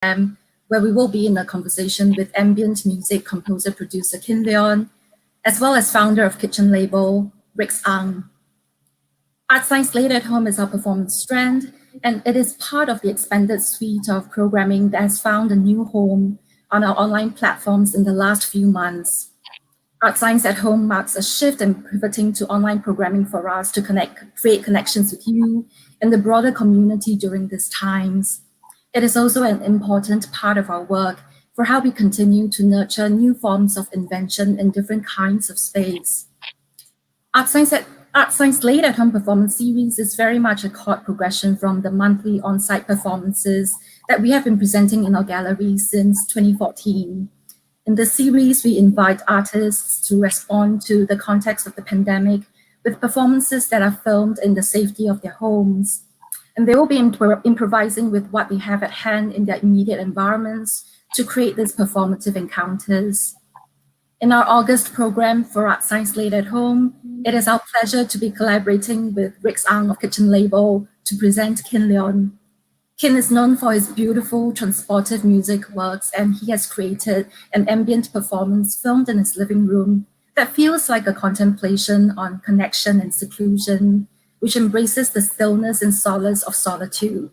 where we will be in a conversation with ambient music composer producer Kin Leonn, as well as founder of Kitchen Label, Zhang. ArtScience Late at Home is our performance strand, and it is part of the expanded suite of programming that has found a new home on our online platforms in the last few months. ArtScience at Home marks a shift in pivoting to online programming for us to create connections with you and the broader community during these times. It is also an important part of our work for how we continue to nurture new forms of invention in different kinds of space. ArtScience Late at Home performance series is very much a chord progression from the monthly on-site performances that we have been presenting in our gallery since 2014. In this series, we invite artists to respond to the context of the pandemic with performances that are filmed in the safety of their homes. And they will be improvising with what they have at hand in their immediate environments to create these performative encounters. In our August program for ArtScience Late at Home, it is our pleasure to be collaborating with Zhang of Kitchen Label to present Kin Leonn. Kin is known for his beautiful transportive music works, and he has created an ambient performance filmed in his living room that feels like a contemplation on connection and seclusion, which embraces the stillness and solace of solitude.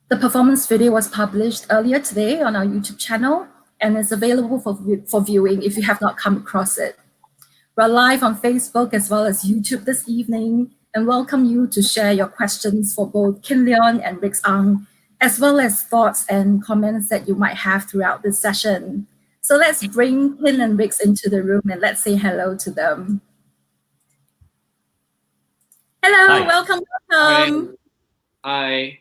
The performance video was published earlier today on our YouTube channel and is available for viewing if you have not come across it. We're live on Facebook as well as YouTube this evening and welcome you to share your questions for both Kin Leonn and Zhang, as well as thoughts and comments that you might have throughout this session. So let's bring Kin and Rix into the room and let's say hello to them. Hello, hi. Welcome. Hi.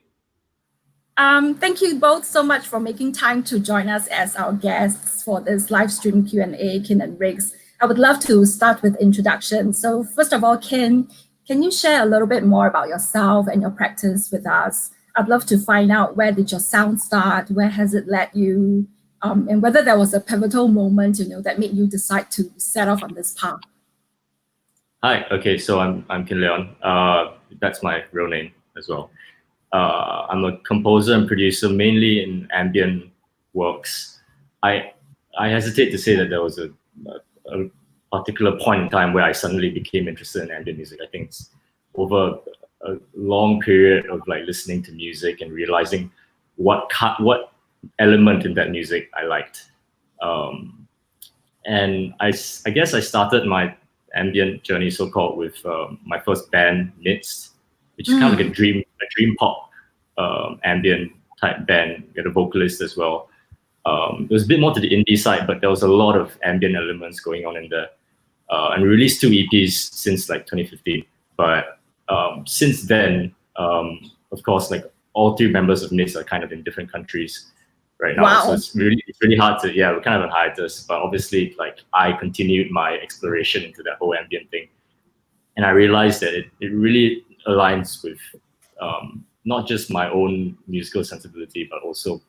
Thank you both so much for making time to join us as our guests for this live stream Q&A, Kin and Rix. I would love to start with introduction. So first of all, Kin, can you share a little bit more about yourself and your practice with us? I'd love to find out, where did your sound start? Where has it led you? And whether there was a pivotal moment, that made you decide to set off on this path. Hi, okay, so I'm Kin Leonn. That's my real name as well. I'm a composer and producer, mainly in ambient works. I hesitate to say that there was a particular point in time where I suddenly became interested in ambient music. I think it's over a long period of listening to music and realizing what element in that music I liked. And I guess I started my ambient journey, so-called, with my first band, Midst, which is kind of like a dream pop ambient type band. Got a vocalist as well. It was a bit more to the indie side, but there was a lot of ambient elements going on in there. And we released 2 EPs since 2015. But since then, of course, all 3 members of Midst are kind of in different countries right now. Wow. So it's really hard to, we're kind of on hiatus, but obviously I continued my exploration into that whole ambient thing. And I realized that it really aligns with not just my own musical sensibility, but also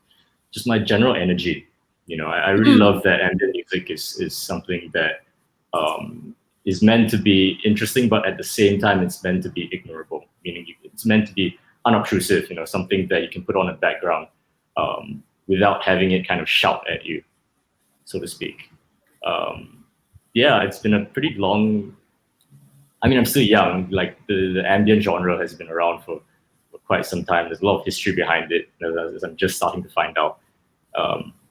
just my general energy. I really love that ambient music is something that is meant to be interesting, but at the same time, it's meant to be ignorable, meaning it's meant to be unobtrusive, something that you can put on a background without having it kind of shout at you, so to speak. It's been a pretty long, I'm still young, the ambient genre has been around for quite some time. There's a lot of history behind it, as I'm just starting to find out.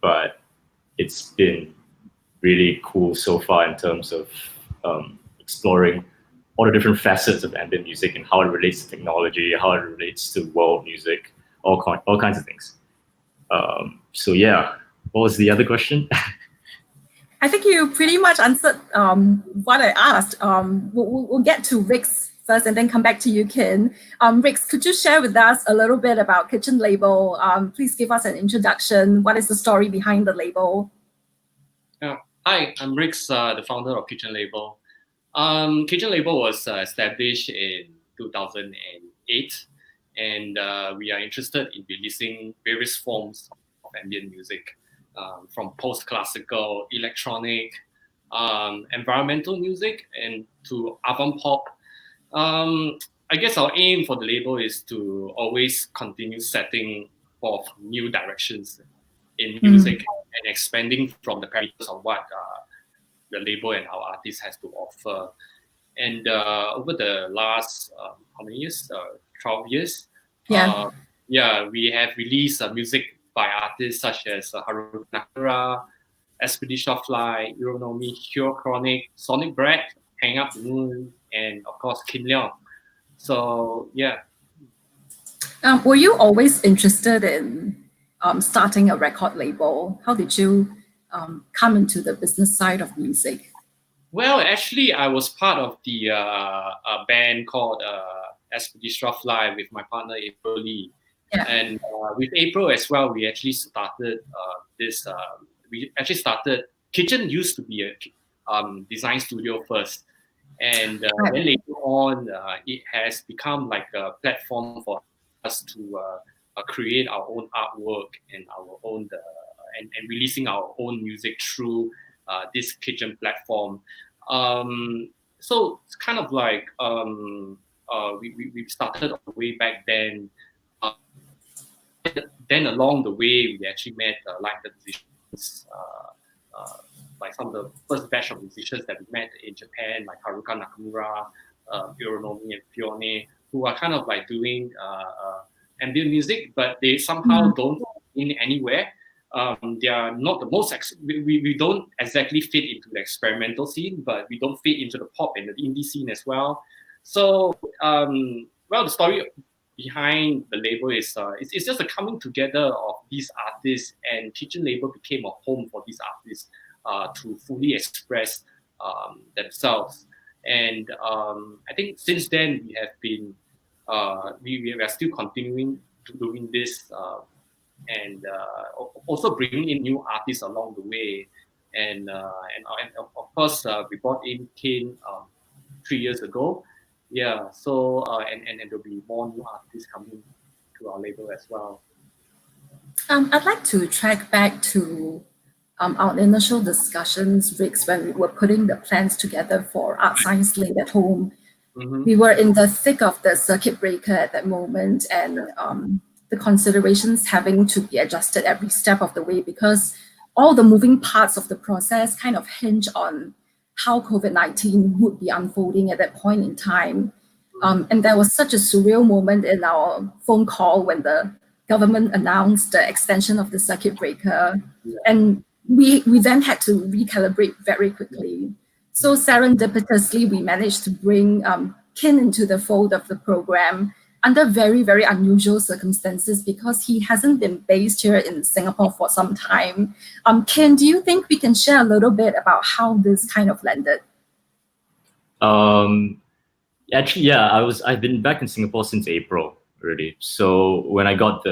But it's been really cool so far in terms of exploring all the different facets of ambient music and how it relates to technology, how it relates to world music, all kinds of things. What was the other question? I think you pretty much answered what I asked. We'll get to Rix first and then come back to you, Kin. Rix, could you share with us a little bit about Kitchen Label? Please give us an introduction. What is the story behind the label? Hi, I'm Rix, the founder of Kitchen Label. Kitchen Label was established in 2008, and we are interested in releasing various forms of ambient music, from post-classical, electronic, environmental music, and to avant-pop. I guess our aim for the label is to always continue setting forth new directions in music and expanding from the parameters of what the label and our artist has to offer. And over the last how many years? 12 years. We have released music by artists such as Haruka Nakamura, Expedition of Light, Euronomy, Cure Chronic, Sonic Bread, Hang Up the Moon, and of course Kin Leonn. So yeah. Were you always interested in starting a record label? How did you come into the business side of music? Well, actually, I was part of the a band called Expedition of Light with my partner April Lee. Yeah. And with April as well, we actually started Kitchen used to be a design studio first. And then later on, it has become like a platform for us to create our own artwork and our own and releasing our own music through this Kitchen platform. So it's kind of like we started way back then. Then along the way, we actually met like the musicians, like some of the first batch of musicians that we met in Japan, like Haruka Nakamura, Euronomy, and Fione, who are kind of like doing ambient music, but they somehow don't fit in anywhere. They are not the most. We don't exactly fit into the experimental scene, but we don't fit into the pop and the indie scene as well. So, well, the story behind the label is it's just a coming together of these artists, and Kitchen label became a home for these artists to fully express themselves. And I think since then we have been we are still continuing to doing this and also bringing in new artists along the way. And of course we brought in Kin 3 years ago. Yeah, so and there'll be more new artists coming to our label as well. I'd like to track back to our initial discussions, Rix, when we were putting the plans together for ArtScience Late at home. We were in the thick of the circuit breaker at that moment, and the considerations having to be adjusted every step of the way, because all the moving parts of the process kind of hinge on how COVID-19 would be unfolding at that point in time. And there was such a surreal moment in our phone call when the government announced the extension of the circuit breaker. And we then had to recalibrate very quickly. So serendipitously, we managed to bring Kin into the fold of the program under very, very unusual circumstances, because he hasn't been based here in Singapore for some time. Kin, do you think we can share a little bit about how this kind of landed? Actually, yeah, I've been back in Singapore since April already. So when I got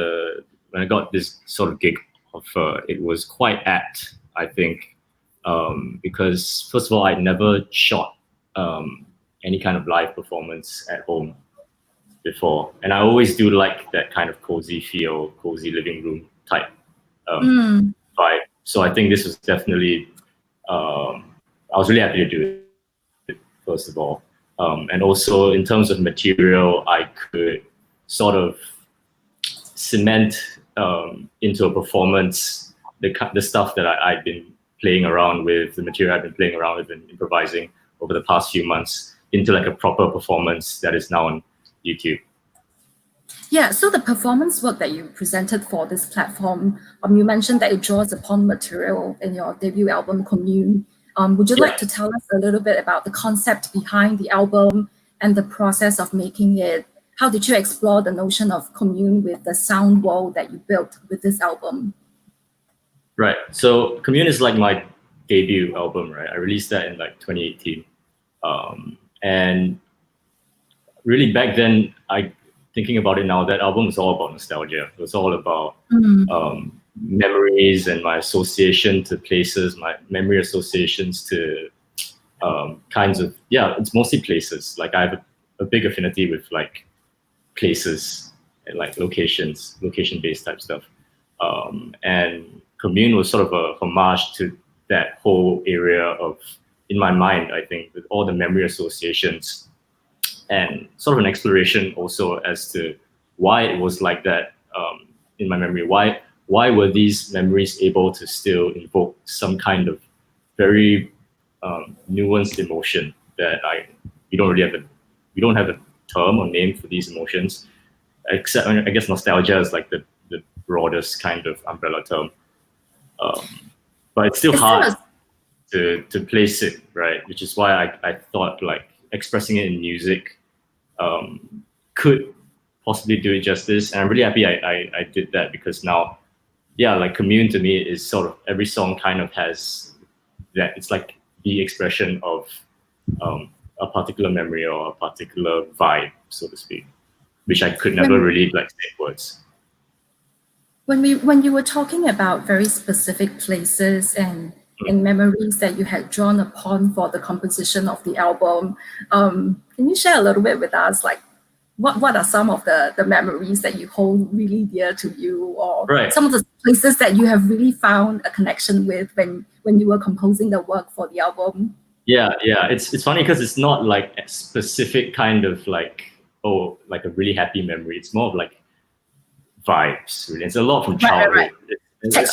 this sort of gig offer, it was quite apt, I think, because first of all, I'd never shot any kind of live performance at home before, and I always do like that kind of cozy feel, cozy living room type vibe. So I think this was definitely I was really happy to do it, first of all, and also in terms of material, I could sort of cement into a performance the stuff that I've been playing around with, the material I've been playing around with and improvising over the past few months, into like a proper performance that is now on YouTube. Yeah, so the performance work that you presented for this platform, you mentioned that it draws upon material in your debut album, Commune. Would you like to tell us a little bit about the concept behind the album and the process of making it? How did you explore the notion of commune with the sound world that you built with this album? Right, so Commune is like my debut album, right? I released that in like 2018. And really back then, thinking about it now, that album was all about nostalgia. It was all about memories and my association to places, my memory associations to kinds of, it's mostly places. Like I have a big affinity with like places and like location-based type stuff. And Commune was sort of a homage to that whole area of, in my mind, I think, with all the memory associations and sort of an exploration also as to why it was like that in my memory, why why were these memories able to still invoke some kind of very nuanced emotion that we don't have a term or name for these emotions, except I guess nostalgia is like the broadest kind of umbrella term. But it's still hard to place it, right? Which is why I thought like expressing it in music could possibly do it justice. And I'm really happy I did that, because now, yeah, like Commune to me is sort of, every song kind of has that. It's like the expression of a particular memory or a particular vibe, so to speak, which I could never really like say words. When you were talking about very specific places and memories that you had drawn upon for the composition of the album, can you share a little bit with us, like what are some of the memories that you hold really dear to you, or some of the places that you have really found a connection with when you were composing the work for the album? Yeah, it's funny because it's not like a specific kind of like, oh, like a really happy memory. It's more of like vibes, really. It's a lot from childhood.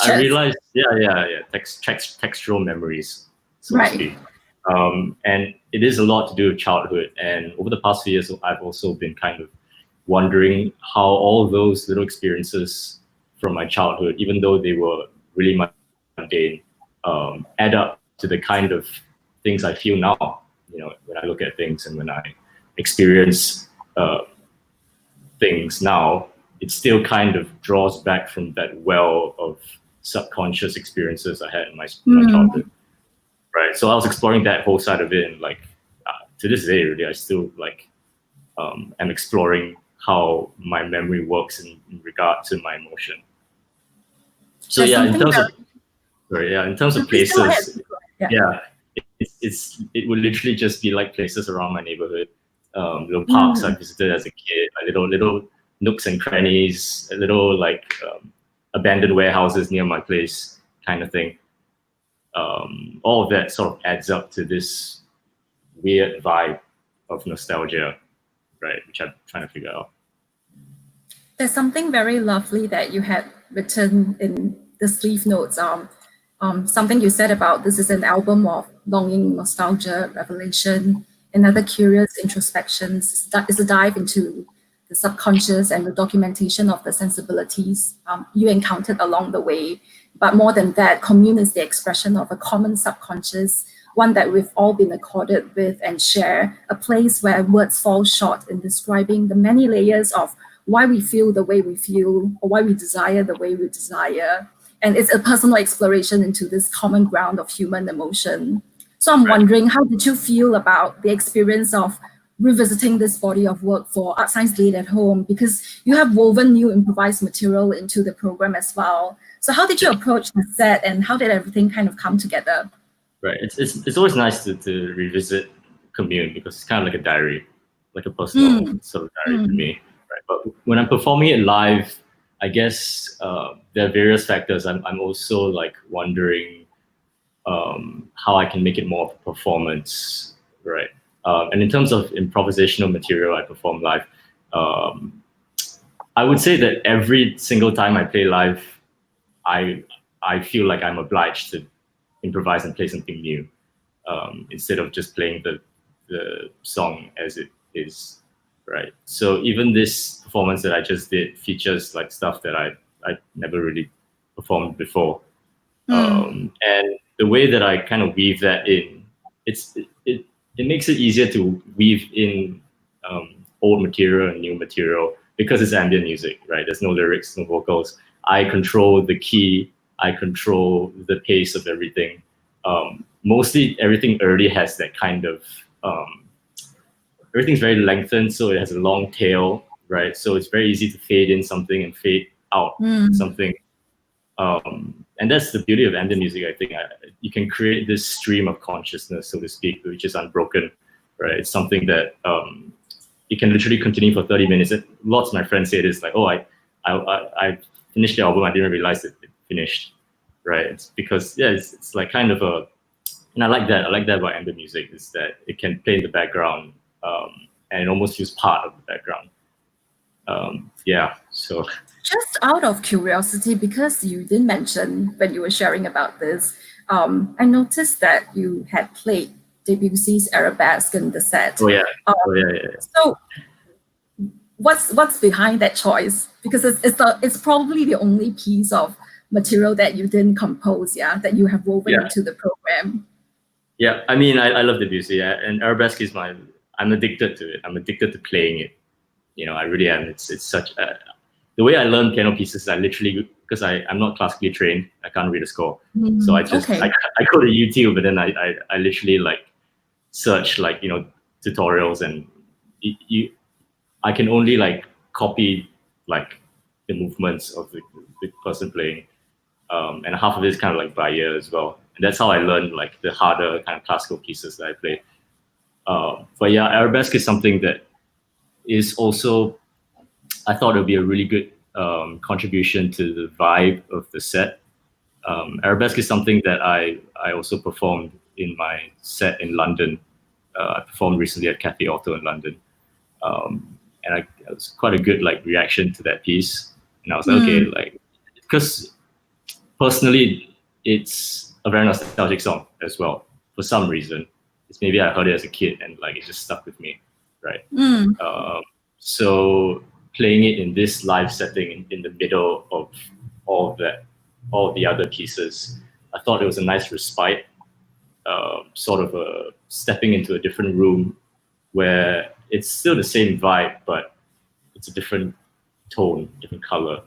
I realized, textural memories, so to speak. And it is a lot to do with childhood. And over the past few years, I've also been kind of wondering how all those little experiences from my childhood, even though they were really mundane, add up to the kind of things I feel now. You know, when I look at things and when I experience things now, it still kind of draws back from that well of subconscious experiences I had in my childhood. Right. So I was exploring that whole side of it, and like to this day, really, I still like am exploring how my memory works in regard to my emotion. So in terms of places, it would literally just be like places around my neighborhood, little parks I visited as a kid, little nooks and crannies, little like abandoned warehouses near my place, kind of thing. All of that sort of adds up to this weird vibe of nostalgia, right? Which I'm trying to figure out. There's something very lovely that you had written in the sleeve notes. Something you said about this is an album of longing, nostalgia, revelation, and other curious introspections. That is a dive into the subconscious and the documentation of the sensibilities you encountered along the way. But more than that, Commune is the expression of a common subconscious, one that we've all been accorded with and share, a place where words fall short in describing the many layers of why we feel the way we feel, or why we desire the way we desire. And it's a personal exploration into this common ground of human emotion. So I'm wondering, how did you feel about the experience of revisiting this body of work for ArtScience Late at home? Because you have woven new improvised material into the program as well. So how did you approach the set, and how did everything kind of come together? Right, it's always nice to revisit Commune, because it's kind of like a diary, like a personal sort of diary to me. Right, but when I'm performing it live, I guess there are various factors. I'm also like wondering how I can make it more of a performance, right? And in terms of improvisational material I perform live, I would say that every single time I play live, I feel like I'm obliged to improvise and play something new, instead of just playing the song as it is, right? So even this performance that I just did features like stuff that I never really performed before. And the way that I kind of weave that in, it makes it easier to weave in old material and new material, because it's ambient music, right? There's no lyrics, no vocals. I control the key, I control the pace of everything. Mostly everything early has that kind of, everything's very lengthened, so it has a long tail, right? So it's very easy to fade in something and fade out something. And that's the beauty of ambient music, I think. You can create this stream of consciousness, so to speak, which is unbroken, right? It's something that you can literally continue for 30 minutes. Lots of my friends say this, like, oh, I finished the album, I didn't realize it finished, right? It's because, it's like kind of a, and I like that about ambient music, is that it can play in the background, and it almost feels part of the background. So Just out of curiosity, because you didn't mention when you were sharing about this, I noticed that you had played Debussy's Arabesque in the set. Oh yeah. So what's behind that choice? Because it's probably the only piece of material that you didn't compose, yeah, that you have woven into the program. Yeah, I mean, I love Debussy, and Arabesque is I'm addicted to it. I'm addicted to playing it. You know, I really am. It's such the way I learn piano pieces. I literally, because I'm not classically trained, I can't read a score, so I just I go to YouTube, and then I literally like search like tutorials, and I can only like copy like the movements of the person playing, and half of it is kind of like by ear as well. And that's how I learned like the harder kind of classical pieces that I play. But yeah, Arabesque is something that is also, I thought it would be a really good contribution to the vibe of the set. Arabesque is something that I also performed in my set in London. I performed recently at Cafe Otto in London. And it was quite a good like reaction to that piece. And I was like, okay, like, because personally, it's a very nostalgic song as well. For some reason, it's maybe I heard it as a kid and like it just stuck with me, right? So playing it in this live setting in the middle of all the other pieces, I thought it was a nice respite, sort of a stepping into a different room where it's still the same vibe, but it's a different tone, different color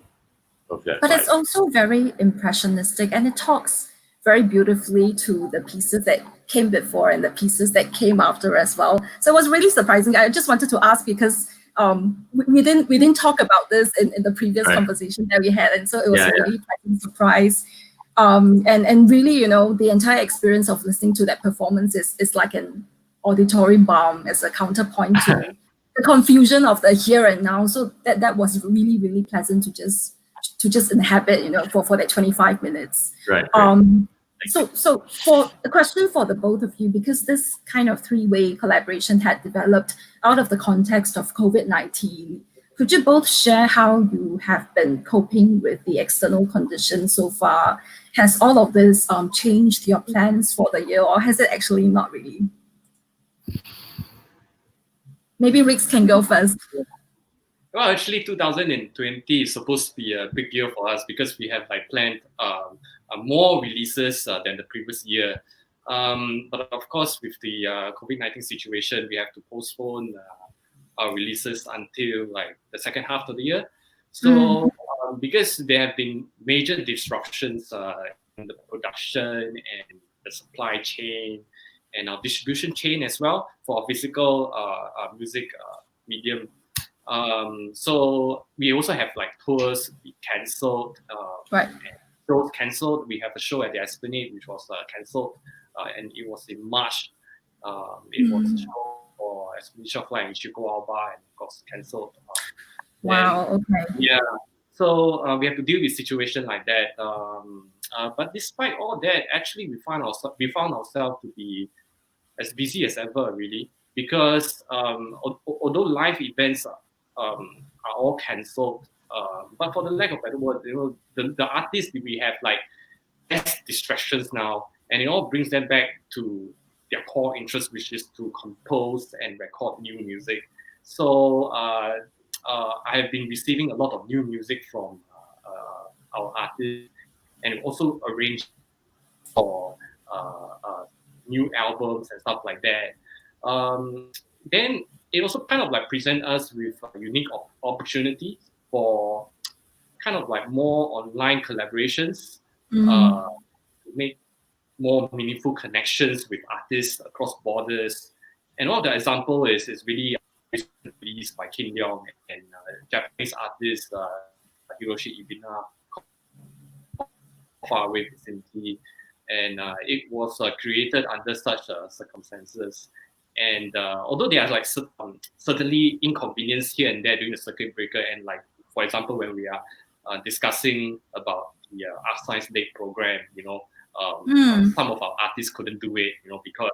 of that. But vibe. It's also very impressionistic, and it talks very beautifully to the pieces that came before and the pieces that came after as well. So it was really surprising. I just wanted to ask because we didn't talk about this in the previous conversation that we had, and so it was a really pleasant surprise. And really, the entire experience of listening to that performance is like an auditory balm as a counterpoint to the confusion of the here and now. So that was really, really pleasant to just inhabit, for that 25 minutes. Right. So for a question for the both of you, because this kind of three-way collaboration had developed out of the context of COVID-19, could you both share how you have been coping with the external conditions so far? Has all of this changed your plans for the year, or has it actually not really? Maybe Rix can go first. Well, actually, 2020 is supposed to be a big year for us because we have like planned more releases than the previous year. But of course, with the COVID-19 situation, we have to postpone our releases until like the second half of the year. So because there have been major disruptions in the production and the supply chain and our distribution chain as well for physical music medium. So we also have like tours cancelled. Shows cancelled. We have a show at the Esplanade which was cancelled, and it was in March. It was a show for Esplanade Shopfly and Chico Alba, and of course cancelled. Wow. Okay. Yeah. So we have to deal with situation like that. But despite all that, actually we found ourselves to be as busy as ever, really, because although live events are all cancelled, but for the lack of better word, the artists we have like less distractions now, and it all brings them back to their core interest, which is to compose and record new music. So I have been receiving a lot of new music from our artists, and also arranged for new albums and stuff like that. Then it also kind of like present us with a unique opportunity for kind of like more online collaborations, to make more meaningful connections with artists across borders. And one of the example is really released by Kin Leonn and Japanese artist Hiroshi Ibina, Far Away Vicinity. And it was created under such circumstances. And although there are like certainly inconvenience here and there during the circuit breaker, and like for example when we are discussing about the ArtScience Late program, some of our artists couldn't do it, because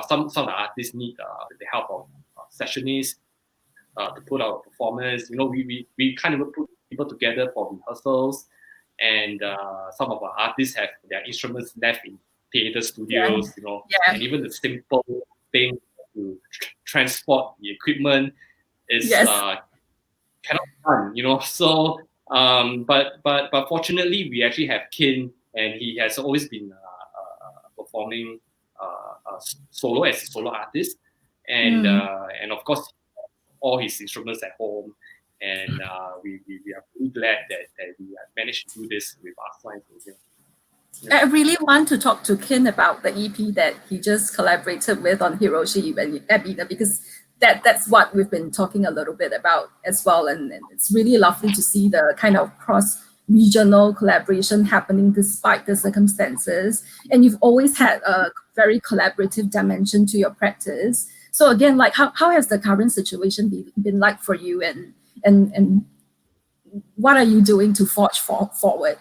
some of the artists need the help of sessionists, to put out a performance. We kind of put people together for rehearsals, and some of our artists have their instruments left in theater studios, and even the simple thing to transport the equipment is cannot be done, So, but fortunately, we actually have Kin, and he has always been performing solo as a solo artist, and of course, all his instruments at home. And we are really glad that we have managed to do this with ArtScience Late. I really want to talk to Kin about the EP that he just collaborated with on Hiroshi and Ebina, because that's what we've been talking a little bit about as well. And it's really lovely to see the kind of cross-regional collaboration happening despite the circumstances. And you've always had a very collaborative dimension to your practice. So again, like how has the current situation been like for you, and what are you doing to forge forward?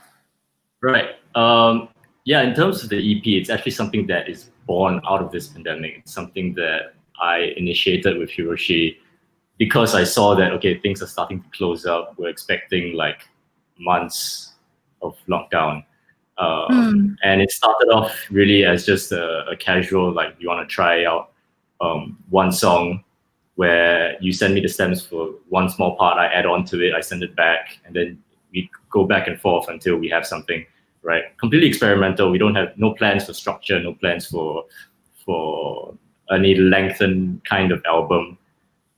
Right. Yeah, in terms of the EP, it's actually something that is born out of this pandemic. It's something that I initiated with Hiroshi because I saw that, okay, things are starting to close up. We're expecting like months of lockdown. And it started off really as just a casual, like, you want to try out one song where you send me the stems for one small part, I add on to it, I send it back, and then we go back and forth until we have something, right? Completely experimental. We don't have no plans for structure, no plans for any lengthened kind of album,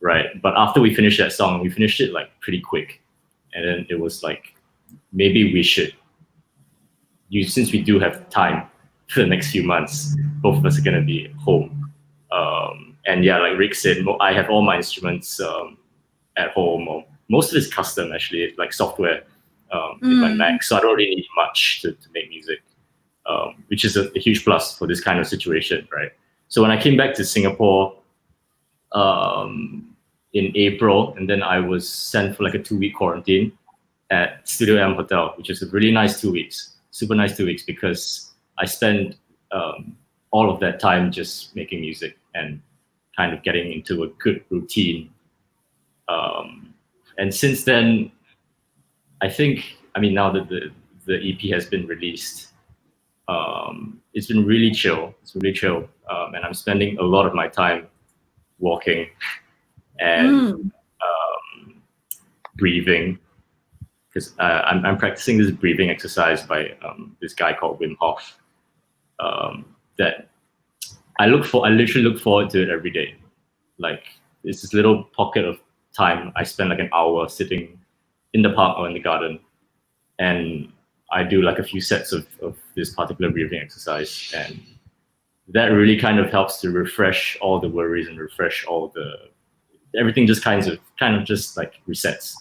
right? But after we finished that song, we finished it like pretty quick. And then it was like, maybe we should, since we do have time for the next few months, both of us are gonna be home. And yeah, like Rick said, I have all my instruments at home, or most of it's custom actually, like software in my Mac. So I don't really need much to make music, which is a huge plus for this kind of situation, right? So when I came back to Singapore in April, and then I was sent for like a 2-week quarantine at Studio M Hotel, which is a really nice 2 weeks, super nice 2 weeks, because I spent all of that time just making music and kind of getting into a good routine. And since then, I think, now that the EP has been released, it's been really chill. It's really chill. And I'm spending a lot of my time walking and breathing, because I'm practicing this breathing exercise by this guy called Wim Hof that I literally look forward to it every day. Like, it's this little pocket of time. I spend like an hour sitting in the park or in the garden, and I do like a few sets of this particular breathing exercise, and that really kind of helps to refresh all the worries and refresh all everything just kind of just like resets.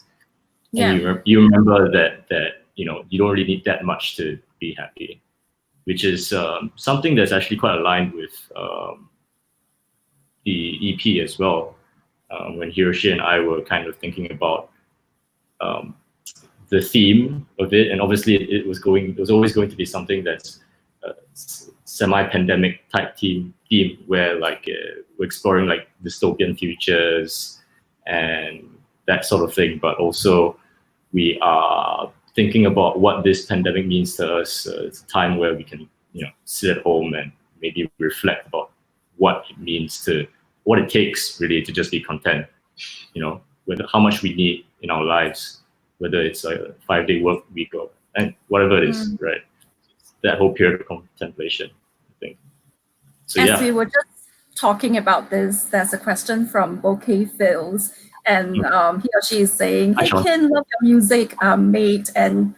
Yeah. And you remember that you don't really need that much to be happy, which is something that's actually quite aligned with the EP as well. When Hiroshi and I were kind of thinking about the theme of it, and obviously it was always going to be something that's semi-pandemic type theme where like we're exploring like dystopian futures and that sort of thing, but also we are thinking about what this pandemic means to us. It's a time where we can sit at home and maybe reflect about what it takes really to just be content, with how much we need in our lives, whether it's a 5-day work week or and whatever it is, right? That whole period of contemplation, I think. So As we were just talking about this, there's a question from Bouquet Phils, and he or she is saying, "Hey Kin, love your music, mate," and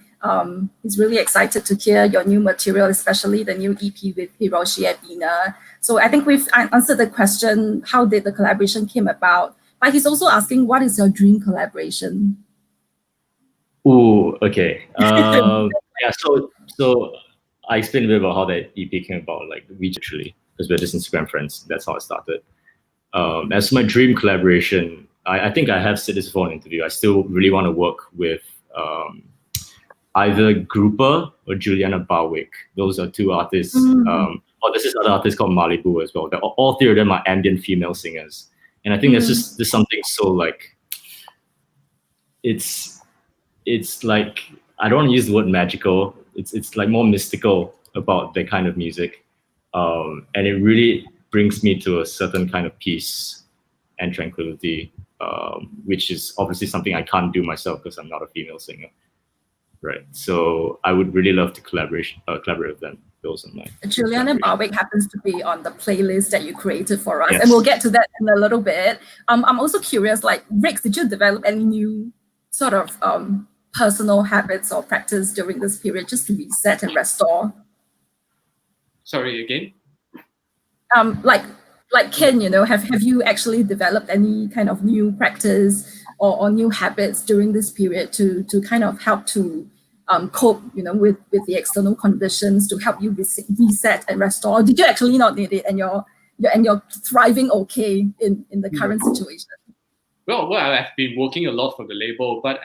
he's really excited to hear your new material, especially the new EP with Hiroshi Ebina. So I think we've answered the question, how did the collaboration came about? But he's also asking, what is your dream collaboration? Ooh, okay. Yeah, so I explained a bit about how that EP came about, like literally, because we're just Instagram friends. That's how it started. As my dream collaboration, I think I have said this before in an interview, I still really want to work with either Grouper or Juliana Barwick. Those are two artists. There's this other artist called Malibu as well. All three of them are ambient female singers. And I think there's something so like it's like, I don't want to use the word magical. It's like more mystical about that kind of music, and it really brings me to a certain kind of peace and tranquility, which is obviously something I can't do myself because I'm not a female singer, right? So I would really love to collaborate with them. Those are my Juliana Barwick happens to be on the playlist that you created for us, Yes. and we'll get to that in a little bit. I'm also curious, like, Rix, did you develop any new sort of personal habits or practice during this period just to reset and restore? Sorry, again? Like Kin, you know, have you actually developed any kind of new practice or new habits during this period to kind of help to cope, you know, with the external conditions, to help you reset and restore? Or did you actually not need it, and you're thriving okay in the current situation? Well, I've been working a lot for the label, but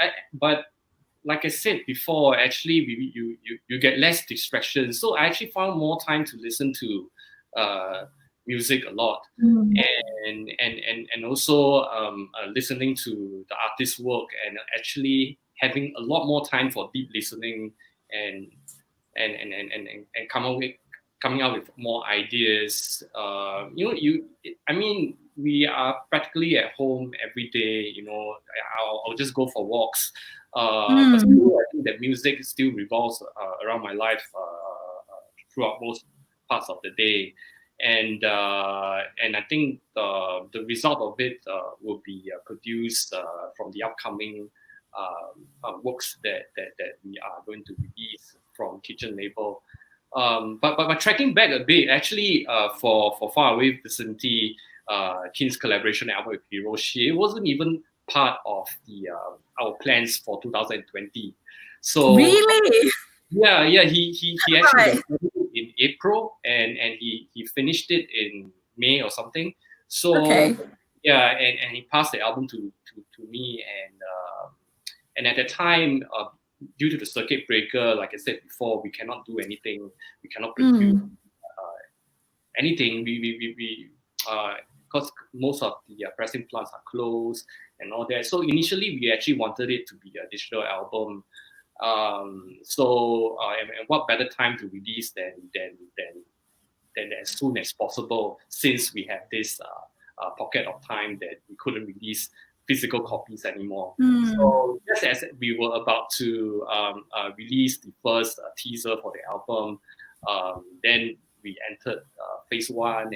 like I said before, actually, you get less distractions. So I actually found more time to listen to music a lot, and also listening to the artist's work, and actually having a lot more time for deep listening and coming out with more ideas. I mean, we are practically at home every day. You know, I'll just go for walks. But still, I think that music still revolves around my life throughout most parts of the day, and I think the result of it will be produced from the upcoming works that we are going to release from Kitchen label. But tracking back a bit, actually, for Far Away Vicinity, Kin's collaboration album with Hiroshi, it wasn't even part of our plans for 2020. So really, yeah, he actually in April, and he finished it in May or something. So yeah, and he passed the album to me, and at the time, due to the circuit breaker, like I said before, we cannot do anything. We cannot produce anything. Because most of the pressing plants are closed and all that. So initially, we actually wanted it to be a digital album. And what better time to release than as soon as possible, since we have this pocket of time that we couldn't release physical copies anymore. So just as we were about to release the first teaser for the album, then we entered phase one,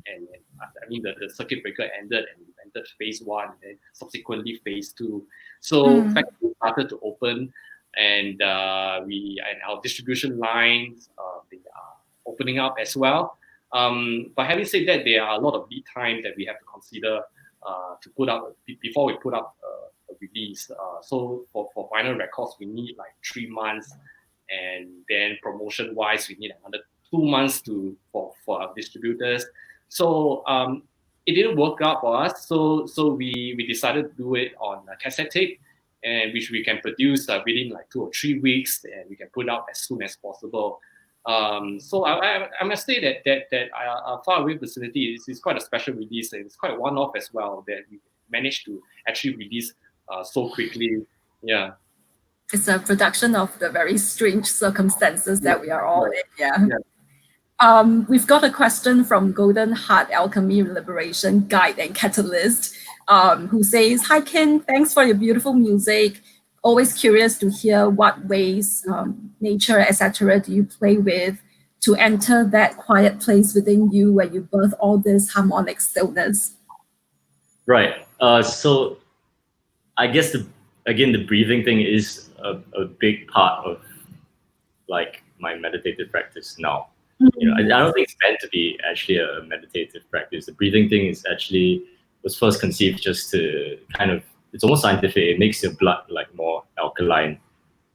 and I mean the circuit breaker ended, and we entered phase one, and then subsequently phase two. So factories started to open, and our distribution lines they are opening up as well. But having said that, there are a lot of lead time that we have to consider to put up before we put up a release. So for vinyl records, we need like 3 months, and then promotion wise, we need another 2 months for our distributors. So it didn't work out for us. So we decided to do it on a cassette tape, and which we can produce within like 2 or 3 weeks, and we can put out as soon as possible. So I must say that our Far Away Vicinity is quite a special release, and it's quite one-off as well, that we managed to actually release so quickly. Yeah. It's a production of the very strange circumstances that we are all in. Yeah. We've got a question from Golden Heart Alchemy Liberation Guide and Catalyst, who says, "Hi Kin, thanks for your beautiful music. Always curious to hear what ways, nature, etc., do you play with to enter that quiet place within you where you birth all this harmonic stillness?" Right. So I guess the breathing thing is a big part of like my meditative practice now. You know, I don't think it's meant to be actually a meditative practice. The breathing thing was first conceived just to kind of, it's almost scientific. It makes your blood like more alkaline,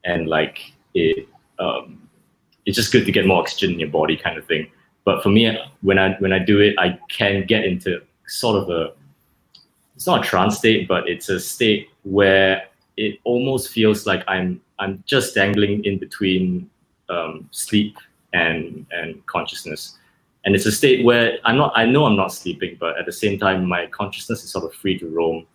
and like it's just good to get more oxygen in your body, kind of thing. But for me, when I do it, I can get into sort of it's not a trance state, but it's a state where it almost feels like I'm just dangling in between sleep and consciousness. And it's a state where I know I'm not sleeping, but at the same time, my consciousness is sort of free to roam.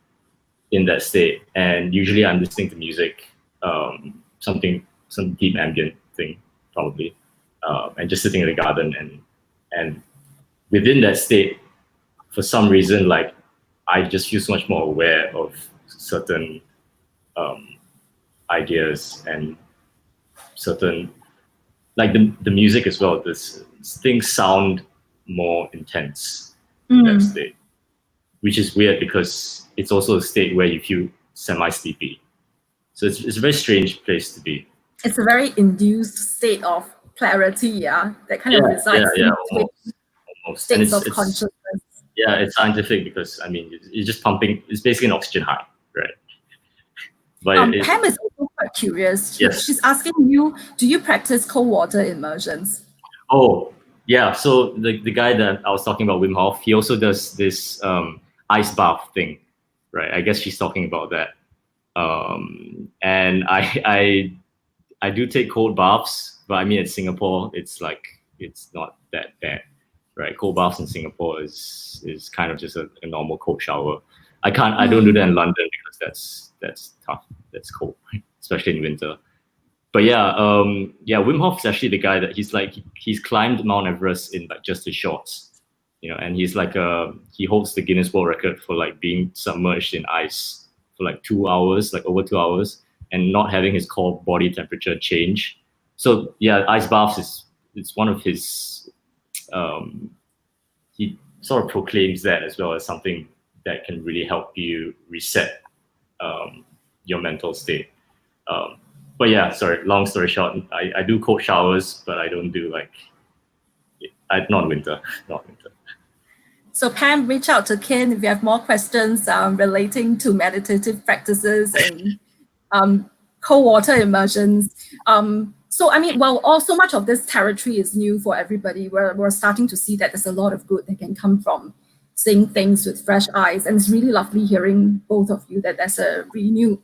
in that state. And usually I'm listening to music, some deep ambient thing probably, and just sitting in the garden, and within that state, for some reason, like I just feel so much more aware of certain ideas and certain, like the music as well. This things sound more intense in that state, which is weird because it's also a state where you feel semi-sleepy. So it's a very strange place to be. It's a very induced state of clarity, yeah, that kind of resides in almost. states of consciousness. Yeah, it's scientific because I mean it's just pumping. It's basically an oxygen high, right? But Pam is also quite curious. Yes. She's asking you, do you practice cold water immersions? Oh, yeah. So the guy that I was talking about, Wim Hof, he also does this ice bath thing, right? I guess she's talking about that. And I do take cold baths, but I mean in Singapore, it's not that bad, right? Cold baths in Singapore is kind of just a normal cold shower. I don't do that in London because that's tough. That's cold, especially in winter. But yeah, Wim Hof is actually the guy that he's climbed Mount Everest in like just his shorts, and he's like he holds the Guinness World Record for like being submerged in ice for like 2 hours, like over 2 hours, and not having his core body temperature change. So yeah, ice baths it's one of his. He sort of proclaims that as well as something that can really help you reset your mental state. But yeah, sorry, long story short, I do cold showers, but I don't do not winter. So Pam, reach out to Kin if you have more questions relating to meditative practices and cold water immersions. So I mean, while so much of this territory is new for everybody, we're starting to see that there's a lot of good that can come from seeing things with fresh eyes. And it's really lovely hearing both of you that there's a renewed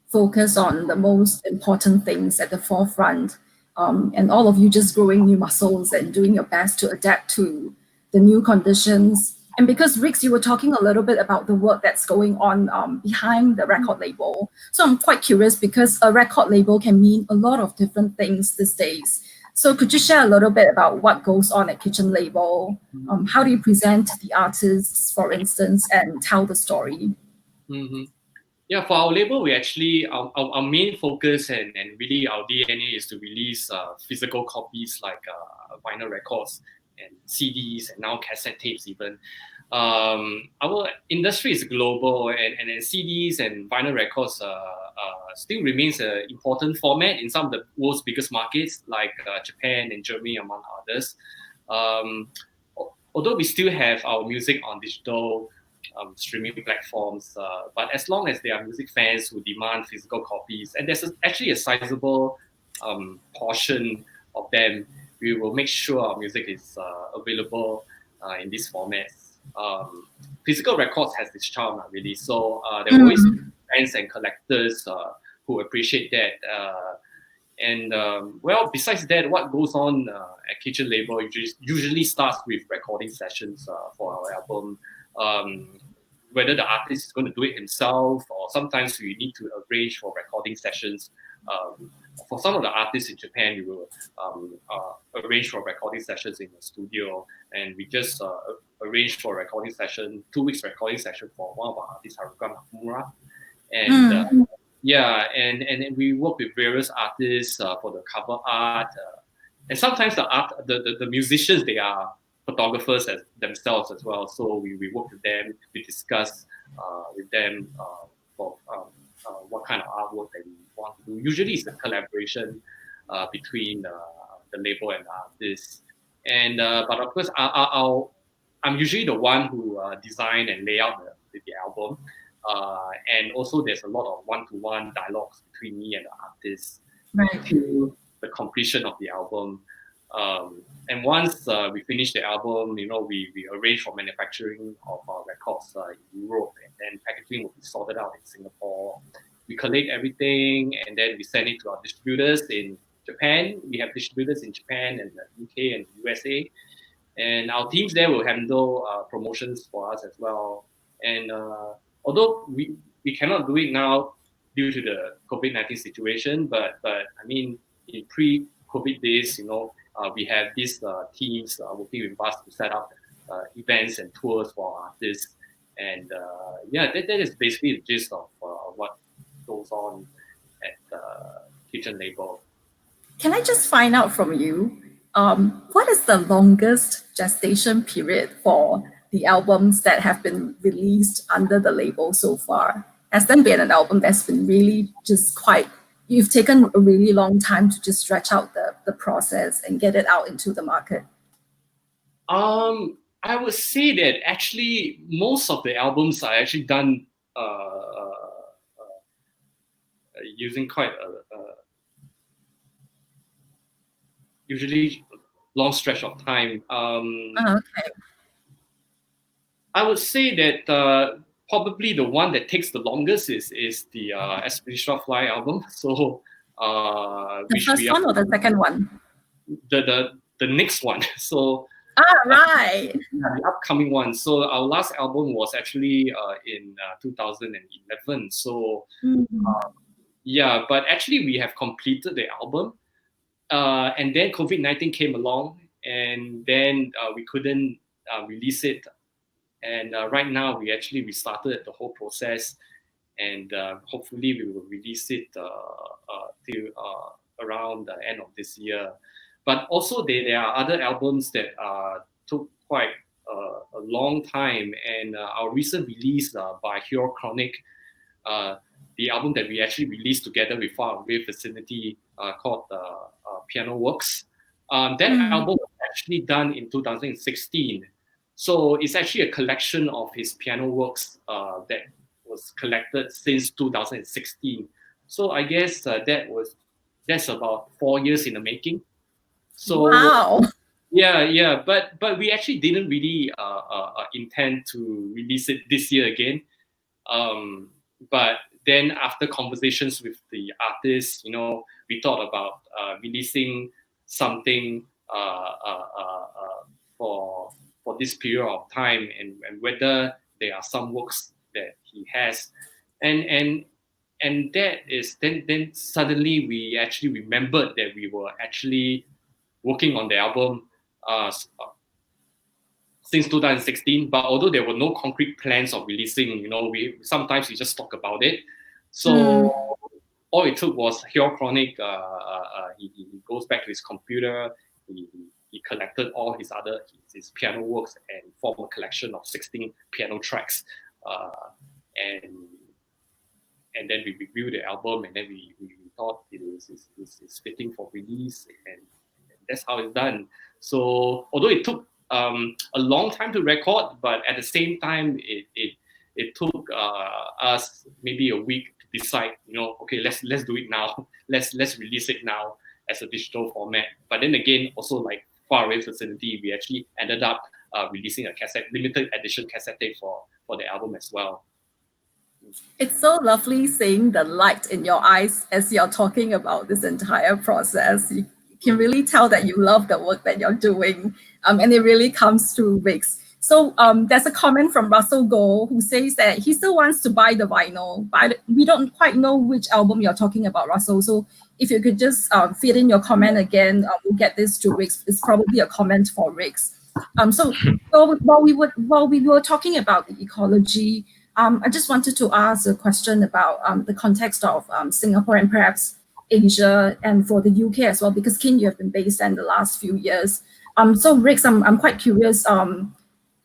focus on the most important things at the forefront, and all of you just growing new muscles and doing your best to adapt to the new conditions. And because Rix, you were talking a little bit about the work that's going on behind the record label. So I'm quite curious because a record label can mean a lot of different things these days. So could you share a little bit about what goes on at Kitchen Label? How do you present the artists, for instance, and tell the story? Yeah, for our label, we actually, our main focus and really our DNA is to release physical copies like vinyl records and CDs and now cassette tapes even. Our industry is global and CDs and vinyl records still remains an important format in some of the world's biggest markets like Japan and Germany, among others. Although we still have our music on digital streaming platforms, but as long as there are music fans who demand physical copies, and there's actually a sizable portion of them, we will make sure our music is available in these formats. Physical records has this charm, really. So there are always fans and collectors who appreciate that. Well, besides that, what goes on at Kitchen Label usually starts with recording sessions for our album. Whether the artist is going to do it himself, or sometimes we need to arrange for recording sessions. For some of the artists in Japan, we will arrange for recording sessions in the studio, and we just arranged for a recording session, 2 weeks recording session for one of our artists, Haruka Nakamura. And and we work with various artists for the cover art. And sometimes the musicians, they are photographers as themselves as well. So we work with them, we discuss with them for what kind of artwork that we want to do. Usually it's a collaboration between the label and the artist. And but of course, I'm usually the one who design and lay out the album. And also there's a lot of one-to-one dialogues between me and the artist to the completion of the album. And once we finish the album, we arrange for manufacturing of our records in Europe, and then packaging will be sorted out in Singapore. We collect everything, and then we send it to our distributors in Japan. We have distributors in Japan and the UK and the USA. And our teams there will handle promotions for us as well. And although we cannot do it now due to the COVID-19 situation, but I mean, in pre-COVID days, we have these teams working with us to set up events and tours for artists, and that is basically the gist of what goes on at Kitchen Label. Can I just find out from you, what is the longest gestation period for the albums that have been released under the label so far? Has there been an album that's been really just you've taken a really long time to just stretch out the process and get it out into the market? I would say that actually most of the albums are actually done using quite usually long stretch of time. Okay. I would say that probably the one that takes the longest is the Expedition Fly album. So the first one or the second one? The next one. So right. The upcoming one. So our last album was actually in 2011. So but actually we have completed the album. And then COVID-19 came along, and then we couldn't release it. And right now we actually restarted the whole process, and hopefully we will release it till around the end of this year. But also there are other albums that took quite a long time, and our recent release by Hero Chronic, the album that we actually released together with our Wave Vicinity called Piano Works. That album was actually done in 2016. So it's actually a collection of his piano works that was collected since 2016. So I guess that's about 4 years in the making. So wow. Yeah, but we actually didn't really intend to release it this year again. But then after conversations with the artists, we thought about releasing something for this period of time, and whether there are some works that he has, and that is then suddenly we actually remembered that we were actually working on the album since 2016, but although there were no concrete plans of releasing, we sometimes we just talk about it. So all it took was Hero Chronic. He goes back to his computer. He collected all his piano works and formed a collection of 16 piano tracks. And then we reviewed the album, and then we thought it's fitting for release, and that's how it's done. So although it took a long time to record, but at the same time it took us maybe a week to decide, okay, let's do it now. Let's release it now as a digital format. But then again, also like Far Away Vicinity, we actually ended up releasing a limited edition cassette tape for the album as well. It's so lovely seeing the light in your eyes as you're talking about this entire process. You can really tell that you love the work that you're doing, and it really comes through, Rix. So there's a comment from Russell Goh who says that he still wants to buy the vinyl, but we don't quite know which album you're talking about, Russell. So if you could just fit in your comment again, we'll get this to Rix. It's probably a comment for Rix. So while we were talking about the ecology, I just wanted to ask a question about the context of Singapore and perhaps Asia, and for the UK as well, because Kin, you have been based there in the last few years. So Rix, I'm quite curious,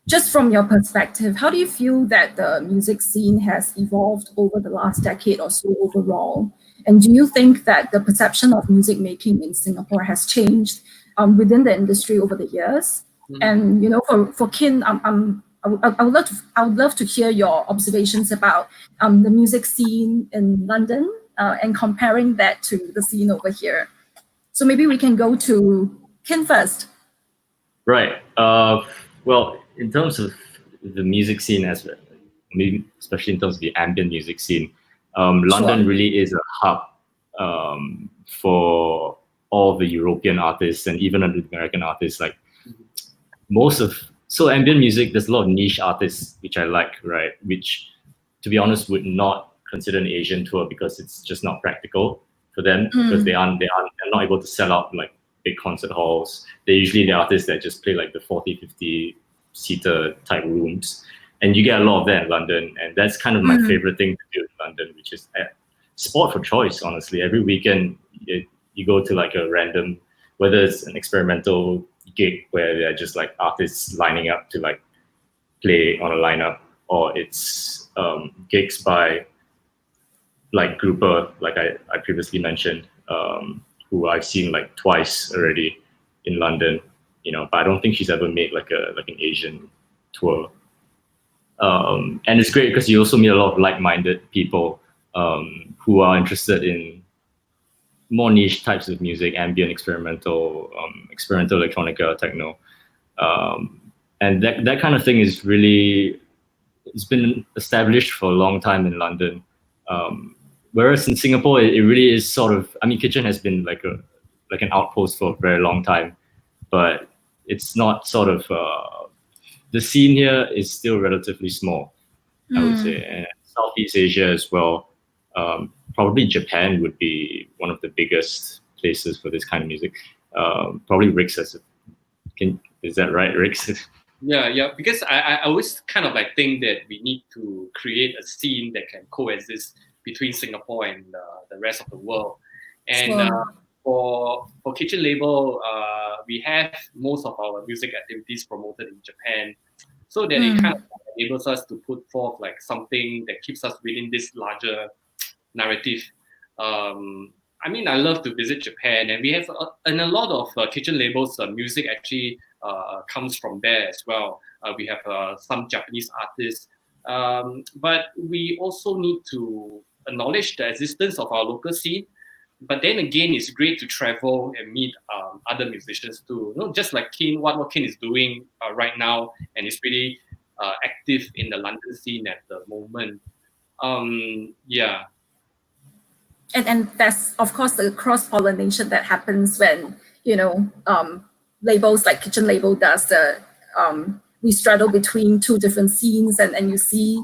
just from your perspective, how do you feel that the music scene has evolved over the last decade or so overall? And do you think that the perception of music making in Singapore has changed within the industry over the years? And for Kin, I would love to hear your observations about the music scene in London and comparing that to the scene over here. So maybe we can go to Kin first. Right. Well, in terms of the music scene, especially in terms of the ambient music scene, London really is a hub for all the European artists and even the American artists. Like so ambient music, there's a lot of niche artists which I like, right? Which, to be honest, would not consider an Asian tour because it's just not practical for them because they're not able to sell out like big concert halls. They're usually the artists that just play like the 40, 50 seater type rooms. And you get a lot of that in London. And that's kind of my favorite thing to do in London, which is sport for choice, honestly. Every weekend you go to like a random, whether it's an experimental gig where they're just like artists lining up to like play on a lineup, or it's gigs by like Grouper, like I previously mentioned, who I've seen like twice already in London, you know, but I don't think she's ever made like an Asian tour. And it's great because you also meet a lot of like-minded people who are interested in more niche types of music, ambient, experimental electronica, techno. And that kind of thing is really, it's been established for a long time in London. Whereas in Singapore, it really is sort of, I mean, Kitchen has been like an outpost for a very long time, but it's not sort of, the scene here is still relatively small, I would say. And Southeast Asia as well, probably Japan would be one of the biggest places for this kind of music. Probably Rix is that right, Rix? Yeah, because I always kind of like think that we need to create a scene that can coexist between Singapore and the rest of the world. And for Kitchen Label, we have most of our music activities promoted in Japan, so that it kind of enables us to put forth like something that keeps us within this larger narrative. I mean, I love to visit Japan, and we have and a lot of Kitchen Label's music actually comes from there as well. We have some Japanese artists, but we also need to acknowledge the existence of our local scene. But then again, it's great to travel and meet other musicians too. Not just like Kin, what Kin is doing right now, and is really active in the London scene at the moment. Yeah. And that's of course the cross-pollination that happens when, you know, labels like Kitchen Label does the we straddle between two different scenes, and you see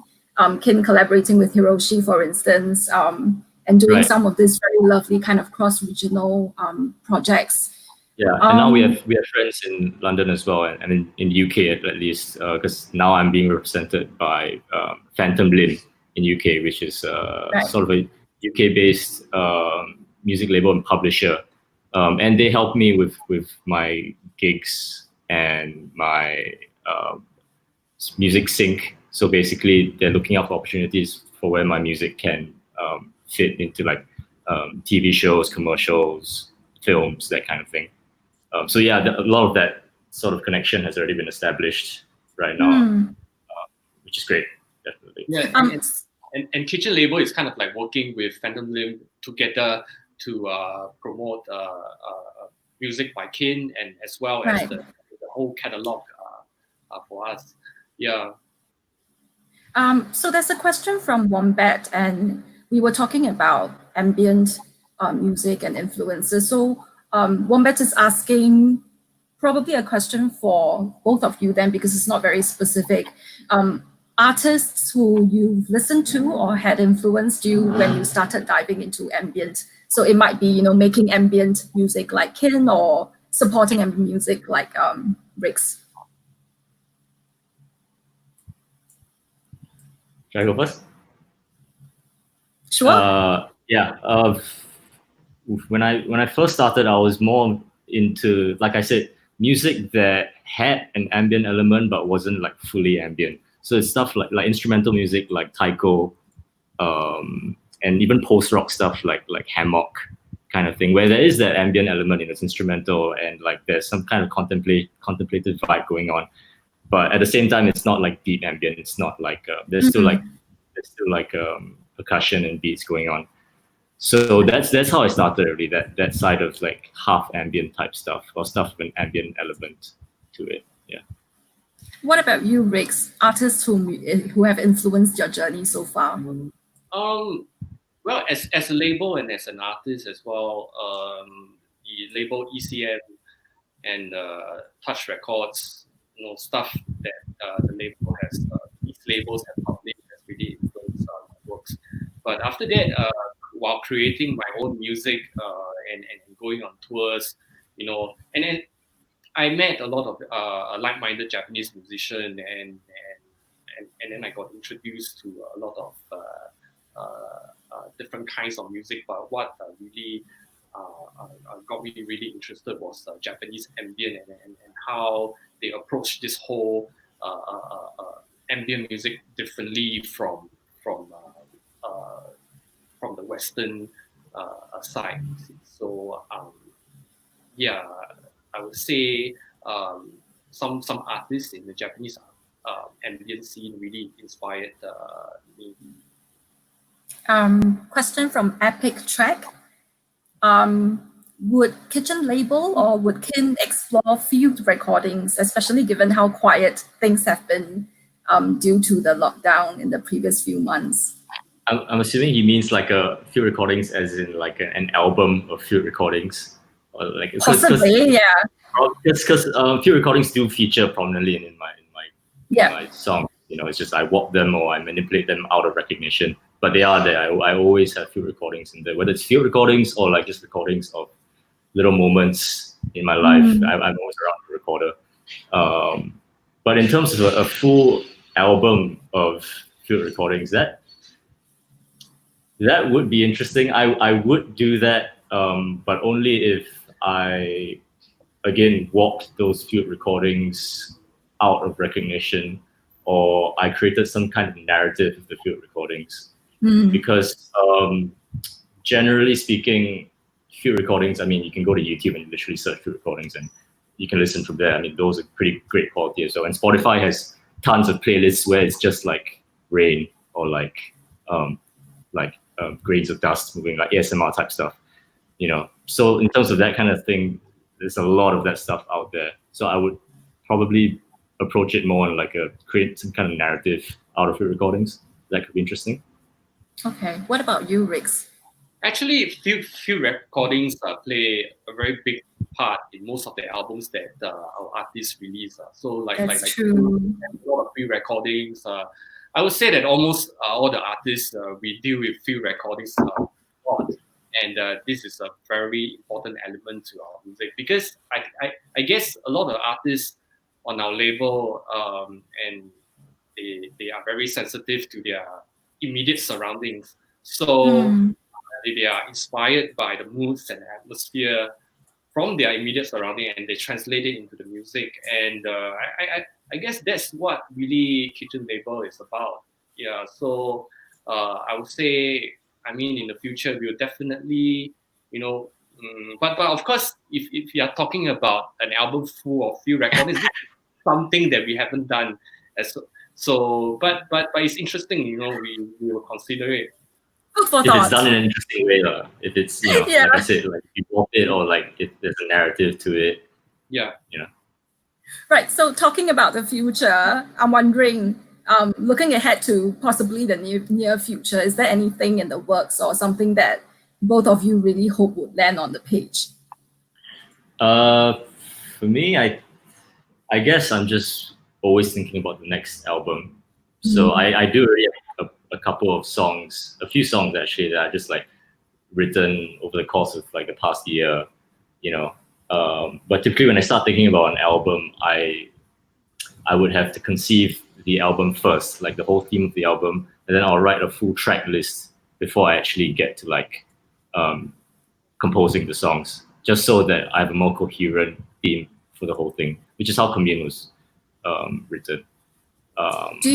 Kin collaborating with Hiroshi, for instance, and doing some of these very lovely kind of cross-regional projects. Yeah, and now we have friends in London as well, and in UK at least, because now I'm being represented by Phantom Limb in UK, which is sort of a UK-based music label and publisher, and they help me with my gigs and my music sync. So basically, they're looking out for opportunities for where my music can fit into like TV shows, commercials, films, that kind of thing. So yeah, a lot of that sort of connection has already been established right now, which is great, definitely. Yeah, and Kitchen Label is kind of like working with Phantom Limb together to promote music by Kin, and as well as the whole catalog for us. Yeah. So there's a question from Wombat, and we were talking about ambient music and influences. So Wombat is asking probably a question for both of you then, because it's not very specific. Artists who you've listened to or had influenced you when you started diving into ambient. So it might be, you know, making ambient music like Kin, or supporting ambient music like Rix. Should I go first? Sure. When I first started, I was more into, like I said, music that had an ambient element but wasn't like fully ambient. So it's stuff like instrumental music like taiko, and even post-rock stuff like Hammock kind of thing, where there is that ambient element in its instrumental, and like there's some kind of contemplative vibe going on. But at the same time, it's not like deep ambient. It's not like there's still like percussion and beats going on. So that's how I started, really. That side of like half ambient type stuff, or stuff with an ambient element to it. Yeah. What about you, Rix? Artists who have influenced your journey so far? Well, as a label and as an artist as well, the label ECM and Touch Records, you know, stuff that the label has, these labels have published has really influenced our works. But after that, while creating my own music and going on tours, and then I met a lot of like-minded Japanese musicians, and then I got introduced to a lot of different kinds of music. But what really got me really interested was Japanese ambient and how they approach this whole ambient music differently from the Western side. So yeah, I would say some artists in the Japanese ambient scene really inspired me. Question from Epic Track. Would Kitchen label or would Kin explore field recordings, especially given how quiet things have been due to the lockdown in the previous few months? I'm assuming he means like a field recordings as in like an album of field recordings. Or like, possibly, yeah. Because field recordings do feature prominently in my song. It's just I walk them or I manipulate them out of recognition. But they are there. I always have field recordings in there, whether it's field recordings or like just recordings of little moments in my life. I'm always around the recorder. But in terms of a full album of field recordings, that would be interesting. I would do that, but only if I, again, walked those field recordings out of recognition, or I created some kind of narrative of the field recordings. Because generally speaking, field recordings, you can go to YouTube and literally search field recordings and you can listen from there. Those are pretty great quality as well. And Spotify has tons of playlists where it's just like rain or like grains of dust moving, like ASMR type stuff. So in terms of that kind of thing, there's a lot of that stuff out there. So I would probably approach it more on like create some kind of narrative out of field recordings. That could be interesting. Okay, what about you, Rix? Actually, field recordings play a very big part in most of the albums that our artists release. So That's true. A lot of field recordings. I would say that almost all the artists we deal with field recordings a lot, and this is a very important element to our music because I guess a lot of artists on our label and they are very sensitive to their immediate surroundings. So they are inspired by the moods and atmosphere from their immediate surrounding, and they translate it into the music. And I guess that's what really Kitchen Label is about. Yeah. So I would say, in the future, we'll definitely, but of course, if you are talking about an album full of field recordings, something that we haven't done. So, but it's interesting, we will consider it. Food for if thought. It's done in an interesting way, if it's like I said, like you want it, or like if there's a narrative to it. Yeah. Right. So talking about the future, I'm wondering, looking ahead to possibly the near future, is there anything in the works or something that both of you really hope would land on the page? For me, I guess I'm just always thinking about the next album. So I do already have a couple of songs, a few songs actually, that I just like written over the course of like the past year, but typically when I start thinking about an album, I would have to conceive the album first, like the whole theme of the album, and then I'll write a full track list before I actually get to like composing the songs, just so that I have a more coherent theme for the whole thing, which is how Commune was written. Do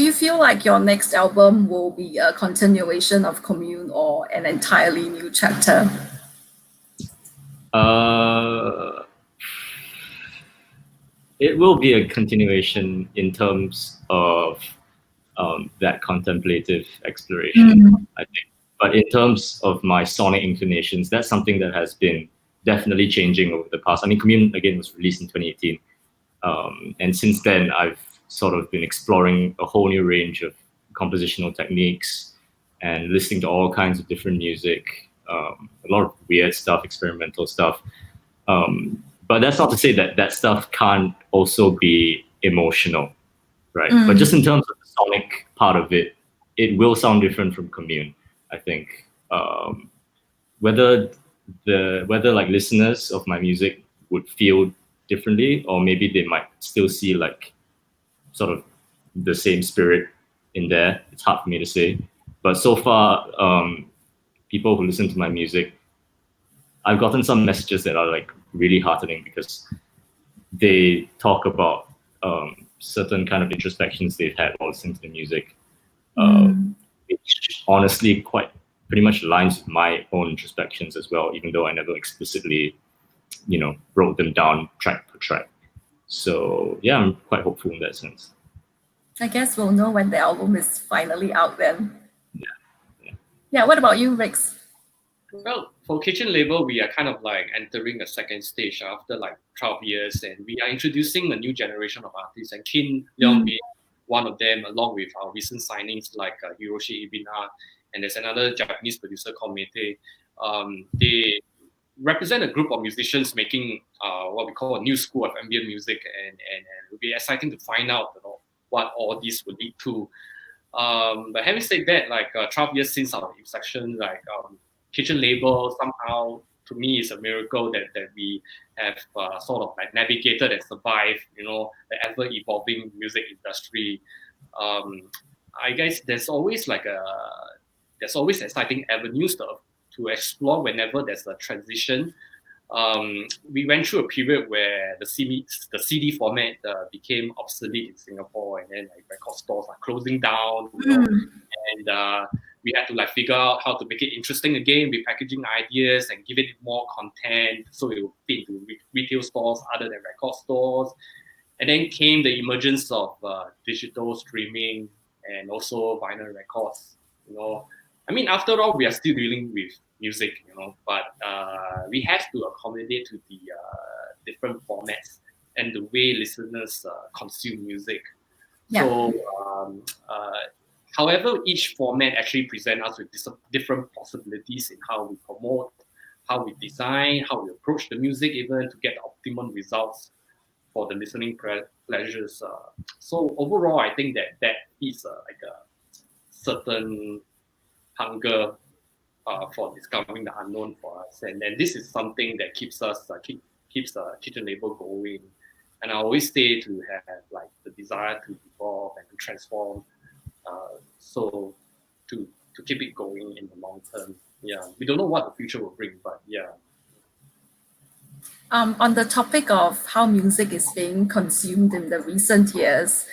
you feel like your next album will be a continuation of Commune or an entirely new chapter? It will be a continuation in terms of that contemplative exploration, I think. But in terms of my sonic inclinations, that's something that has been definitely changing over the past. Commune, again, was released in 2018. And since then, I've sort of been exploring a whole new range of compositional techniques and listening to all kinds of different music, a lot of weird stuff, experimental stuff. But that's not to say that stuff can't also be emotional, right? But just in terms of the sonic part of it, it will sound different from Commune. I think whether like listeners of my music would feel differently, or maybe they might still see like sort of the same spirit in there. It's hard for me to say, but so far, people who listen to my music, I've gotten some messages that are like really heartening because they talk about certain kind of introspections they've had while listening to the music, which honestly pretty much aligns with my own introspections as well, even though I never explicitly, wrote them down track per track. So yeah, I'm quite hopeful in that sense. I guess we'll know when the album is finally out then. Yeah. What about you, Rix? Well, for Kitchen Label, we are kind of like entering a second stage after like 12 years, and we are introducing a new generation of artists, and Kin Leonn being one of them, along with our recent signings like Hiroshi Ibina, and there's another Japanese producer called Mete. They represent a group of musicians making what we call a new school of ambient music, and it will be exciting to find out what all this would lead to. But having said that, like 12 years since our inception, like Kitchen Label somehow to me is a miracle that we have sort of like navigated and survived, the ever evolving music industry. I guess there's always exciting avenues to explore whenever there's a transition. We went through a period where the CD format became obsolete in Singapore, and then like record stores are closing down, and we had to like figure out how to make it interesting again with packaging ideas and give it more content so it would fit into retail stores other than record stores. And then came the emergence of digital streaming and also vinyl records. I mean, after all, we are still dealing with music, but we have to accommodate to the different formats and the way listeners consume music. Yeah. So, however, each format actually presents us with different possibilities in how we promote, how we design, how we approach the music, even to get the optimum results for the listening pleasures. So overall, I think that is like a certain hunger for discovering the unknown for us, and this is something that keeps us keeps Kitchen Label going. And I always say to have like the desire to evolve and to transform, so to keep it going in the long term. Yeah, we don't know what the future will bring, but yeah. On the topic of how music is being consumed in the recent years,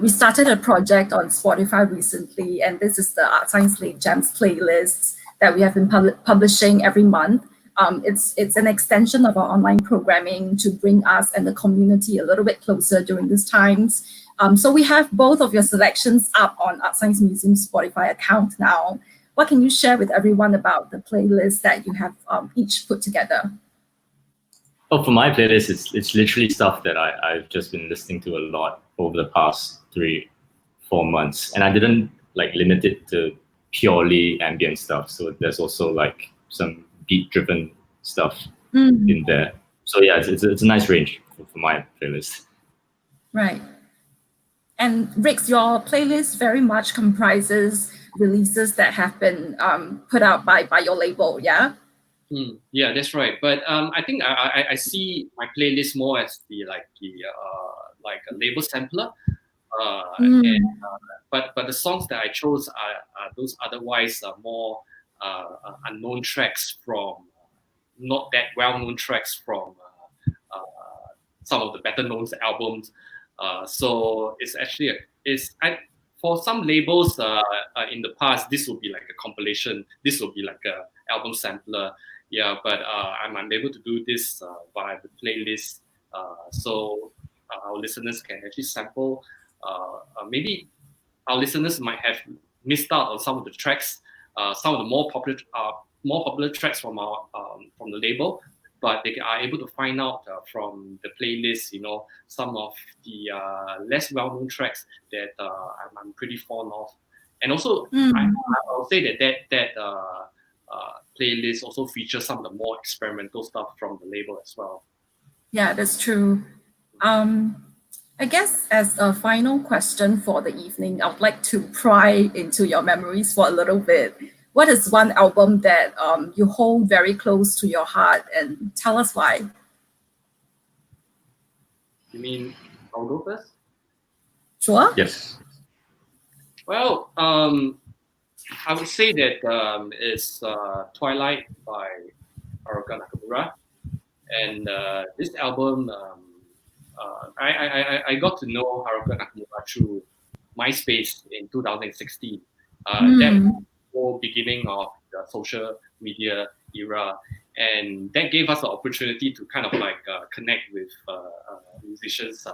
we started a project on Spotify recently, and this is the ArtScience Late Gems playlists that we have been publishing every month. It's an extension of our online programming to bring us and the community a little bit closer during these times. So we have both of your selections up on ArtScience Museum's Spotify account now. What can you share with everyone about the playlist that you have each put together? Oh, for my playlist, it's literally stuff that I've just been listening to a lot over the past 3-4 months, and I didn't like limit it to purely ambient stuff. So there's also like some beat-driven stuff in there. So yeah, it's a nice range for my playlist. Right. And Rix, your playlist very much comprises releases that have been put out by your label, yeah? Yeah, that's right. But I think I see my playlist more as like a label sampler. But the songs that I chose are those otherwise more unknown tracks from not that well-known tracks from some of the better-known albums. So it's actually for some labels in the past, this will be like a compilation. This will be like a album sampler. Yeah, but I'm unable to do this via the playlist. So our listeners can actually sample. Maybe our listeners might have missed out on some of the tracks, some of the more popular tracks from the label, but they are able to find out from the playlist, some of the less well-known tracks that I'm pretty fond of. And also, I'll say that playlist also features some of the more experimental stuff from the label as well. Yeah, that's true. I guess as a final question for the evening, I would like to pry into your memories for a little bit. What is one album that you hold very close to your heart, and tell us why? You mean I'll go first? Sure. Yes. Well, I would say that it's Twilight by Haruka Nakamura, and this album, I got to know Haruka Nakamura through MySpace in 2016. That was the beginning of the social media era, and that gave us the opportunity to kind of like connect with musicians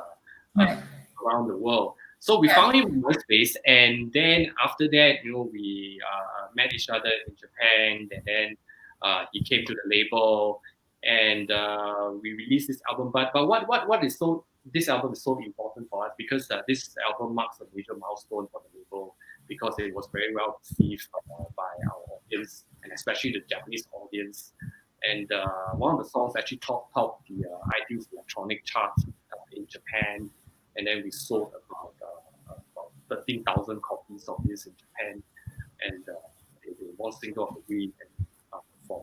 around the world. So we found him in MySpace, and then after that, we met each other in Japan, and then he came to the label, and we released this album. But what is so, this album is so important for us because this album marks a major milestone for the label because it was very well received by our audience, and especially the Japanese audience. And one of the songs actually topped the iTunes electronic chart in Japan. And then we sold about 13,000 copies of this in Japan, and it was single of the week from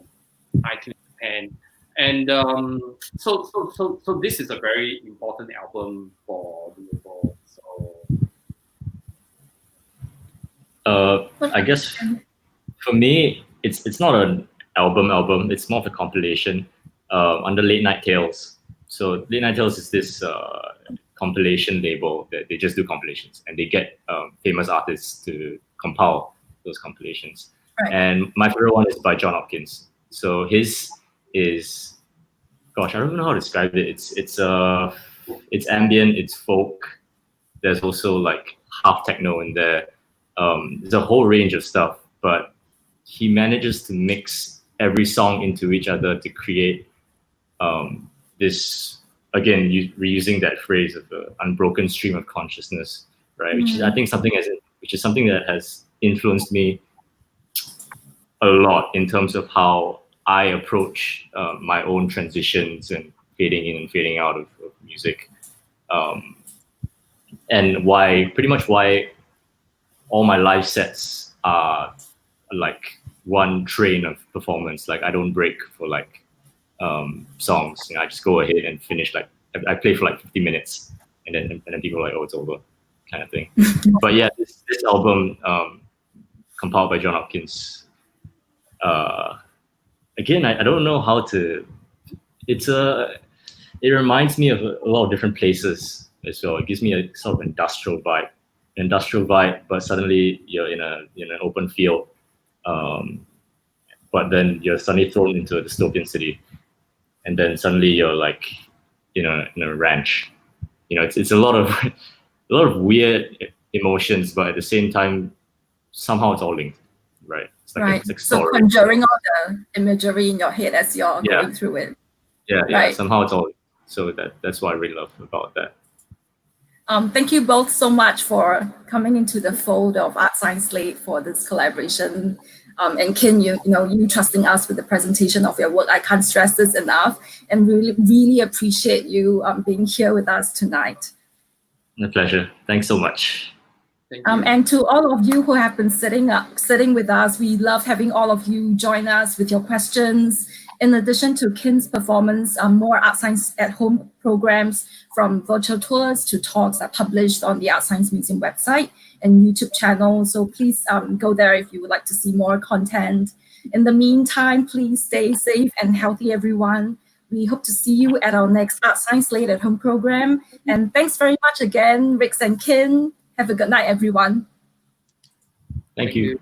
iTunes Japan. And so this is a very important album for the label. So I guess for me, it's not an album. It's more of a compilation under Late Night Tales. So Late Night Tales is this compilation label that they just do compilations, and they get famous artists to compile those compilations. Right. And my favorite one is by John Hopkins. So his is, gosh, I don't know how to describe it. It's ambient, it's folk. There's also like half techno in there. There's a whole range of stuff, but he manages to mix every song into each other to create this, again, reusing that phrase of the unbroken stream of consciousness, right? Which is, I think, something that has influenced me a lot in terms of how I approach my own transitions and fading in and fading out of music, and pretty much why all my live sets are like one train of performance. Like I don't break for like songs. I just go ahead and finish. Like I play for like 50 minutes, and then people are like, "Oh, it's over," kind of thing. But yeah, this album, compiled by John Hopkins. Again, I don't know how to. It reminds me of a lot of different places as well. It gives me a sort of industrial vibe, but suddenly you're in an open field. But then you're suddenly thrown into a dystopian city, and then suddenly you're like, in a ranch. It's a lot of weird emotions, but at the same time, somehow it's all linked, right? It's like right. So conjuring all the imagery in your head as you're going through it. Yeah, right. Somehow it's all linked. So that's what I really love about that. Thank you both so much for coming into the fold of ArtScience Late for this collaboration. And Kin, you trusting us with the presentation of your work. I can't stress this enough, and really, really appreciate you being here with us tonight. A pleasure. Thanks so much. Thank you. And to all of you who have been sitting with us, we love having all of you join us with your questions. In addition to Kin's performance, more ArtScience at Home programs from virtual tours to talks are published on the ArtScience Museum website and YouTube channel. So please go there if you would like to see more content. In the meantime, please stay safe and healthy, everyone. We hope to see you at our next ArtScience Late at Home program. And thanks very much again, Rix and Kin. Have a good night, everyone. Thank you.